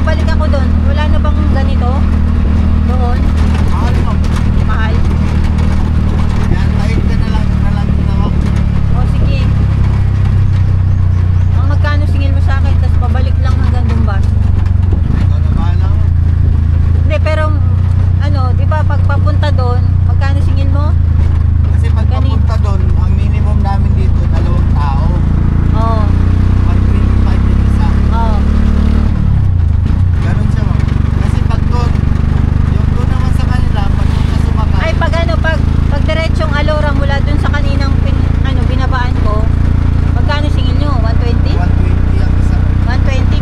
babalik ako doon, wala na bang ganito? Doon? Mahal mo. Mahal? Yan, kahit ka na lang ako. O sige. Ang magkano singil mo sa akin, tapos pabalik lang hanggang Dumbas. Ikaw na bahala mo. Hindi, pero ano, di ba pag papunta doon, magkano singil mo? Kasi pag papunta doon, ang minimum namin dito, 2 tao. Oo. 125 yung isa. Oo. Ganun siya, ma'am. Kasi pag doon, yung doon naman sa kanila, pag doon ka sumakay, Ay, pag ano, pag diretsong Alora mula doon sa kaninang binabaan ko, magkano singil nyo? 120? 120 ang isa. 120?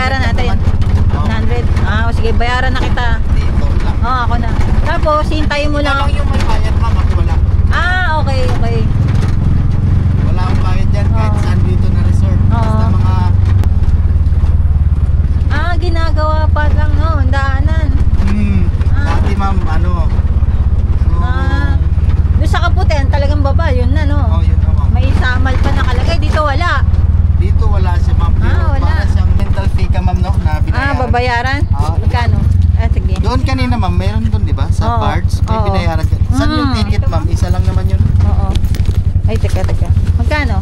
bayaran natin. 100. Ah, sige, bayaran na kita. Dito lang. Oo, ako na. Tapos, hintayin mo Ikaw lang. lang yung may bayad, ma'am. Ako wala. Ah, okay, okay. Wala akong bayad dyan kahit Oo. saan dito na resort. Basta Oo. mga... Ah, ginagawa pa lang, no? Ang daanan. Dati ma'am, ano... Ah, doon sa Kaputian, talagang baba, yun na, no? Oh, yun na ma'am. May samal pa nakalagay. Dito wala. Dito wala siya ma'am. Pero Ah, wala. para siyang mental fee ka ma'am, no? Na binayaran. Ah, babayaran? Oo. Magkano? Ah, sige. Doon kanina ma'am, meron doon di ba? Sa Oo. parts, may Oo. binayaran ka. Saan yung Mm. ticket ma'am? Isa lang naman yun. Oo. Ay, teka. Magkano?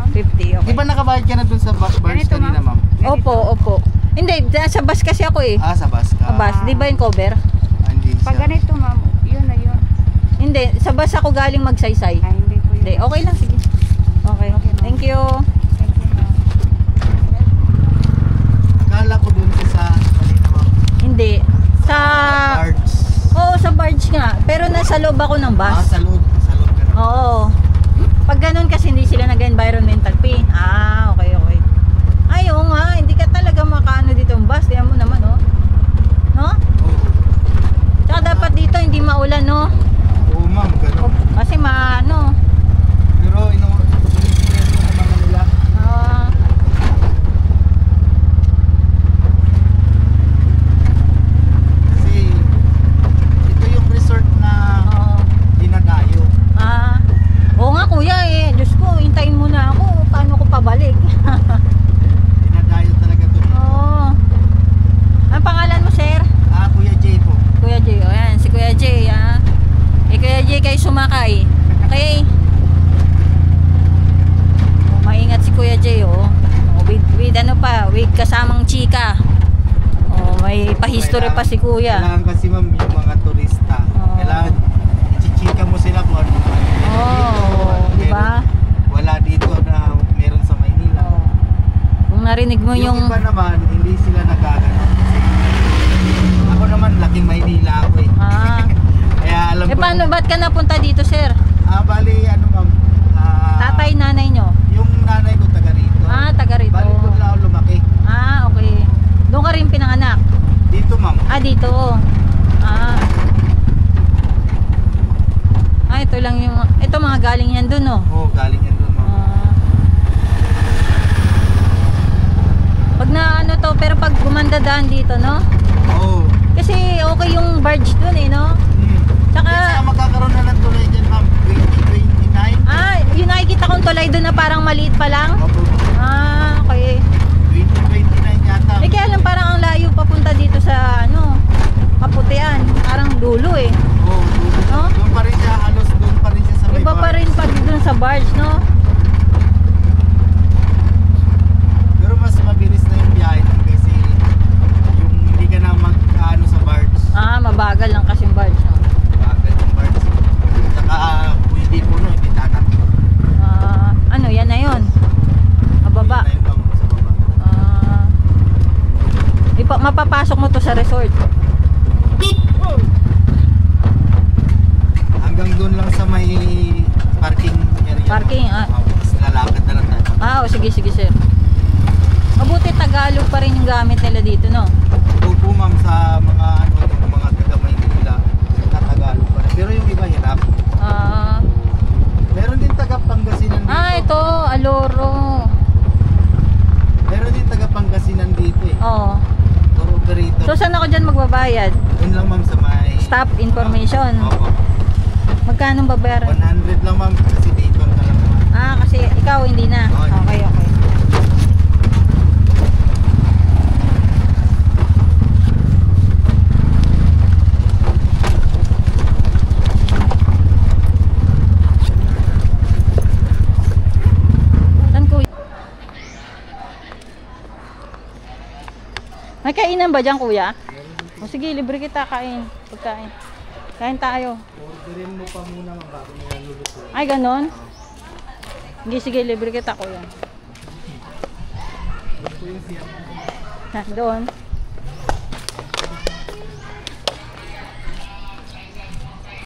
50, okay. Di ba nakabayad ka na doon sa parts kanina ma'am? Opo. Hindi, sa bus kasi ako eh. Ah, sa bus ka. Sa bus, di ba yung cover? Ah, hindi siya. Pag ganito ma'am, yun na yun. Hindi, sa bus ako galing magsaysay. Ay, hindi po yun. Hindi, okay lang, sige. Okay, Okay, ma'am. thank you. Thank you ma'am. Akala ko doon sa kanina ma'am. Hindi. Sa... Parts. Oo, sa barge nga. Pero nasa loob ako ng bus. Ah, sa loob ka na. Oo. Pag ganun kasi hindi sila nag-environmental fee. Ah, okay. Ay, oo nga. Hindi ka talaga makaano dito ang bus. Diyan mo naman, oh. No? Oo. Tsaka dapat dito hindi maulan, no? Oo ma'am, ganun. Kasi maano. Pero pinipilihan mo naman nila. Ah, Kasi ito yung resort na oo. dinadayo. Ah. Oo nga, kuya eh. Diyos ko, hintayin mo na ako. Paano ko pabalik? Dinadayo talaga ito. Oo. Ang pangalan mo, sir? Ah, Kuya Jay po. Kuya Jay. O yan, si Kuya Jay, ah. Kuya Jay kayo sumakay. Okay? O, maingat si Kuya Jay, oh. O, with ano pa, with kasamang chika. O, may pahistory pa si Kuya. Kailangan kasi ma'am yung mga turista. Oo. Kailangan chichika mo sila kung ano. Oo, di ba? Wala dito na meron sa Maynila. Oo. Kung narinig mo Yung yung... iba naman, hindi sila nagkagano. Ako naman, laking Maynila ako eh. Ah. Kaya alam ko. Paano, ba't ka napunta dito, sir? Bali, ano ma'am. Tatay, nanay nyo? Yung nanay ko taga rito. Ah, taga rito. Bali, doon lang ako lumaki. Ah, okay. Doon ka rin pinanganak? Dito ma'am. Ah, dito. Ah. Ah, ito lang yung... Ito mga galing yan doon, oh. Oo, galing yan doon ma'am. Ah. Pag na ano to, pero pag gumanda daan dito, no? Oo. Kasi okay yung barge doon eh, no? Tsaka... Kaya magkakaroon na ng tulay dyan ma'am. 2029. Ah, yun nakikita kong tulay doon na parang maliit pa lang. Opo. Ah, okay. 2029 yata. Eh kaya lang parang ang layo papunta dito sa ano, Kaputian. Parang dulo eh. Oo, No? doon pa rin siya, halos doon pa rin siya sa may Iba pa bar. rin pag doon sa barge, no? Pero mas mabilis na yung biyahe doon kasi yung hindi ka na mag-ano sa bars. Ah, mabagal lang kasi yung barge, no? Bagal yung bars. Saka kung hindi puno, hindi tatakbo. Ah, ano, yan na yun. Mababa. Yun na yung bang sa baba. Ah, mapapasok mo to sa resort. Hanggang doon lang sa may parking area. Parking, ah. Tapos lalakad na lang tayo. Ah, oh, sige, sir. Mabuti Tagalog pa rin yung gamit nila dito, no? Opo ma'am, sa mga ano, yung mga taga Maynila, Tagalog pa rin. Pero yung iba hirap. Ah, Meron din taga Pangasinan dito. ito, Aloro. Meron din taga Pangasinan dito eh. Oo. Tour operator. So, saan ako dyan magbabayad? Yun lang ma'am sa may... Stop information. Opo. Magkano babayaran? 100 lang ma'am kasi dito ka lang naman. Ah, kasi ikaw hindi na. Oo, hindi. Okay. Saan kuya? May kainan ba dyan, kuya? O sige, libre kita kain. Pagkain. Kain tayo. Orderin mo pa muna ma'am bago mo yan luluto. Ay, ganon? Sige, libre kita, kuya. Ito yung siya. Ha, doon.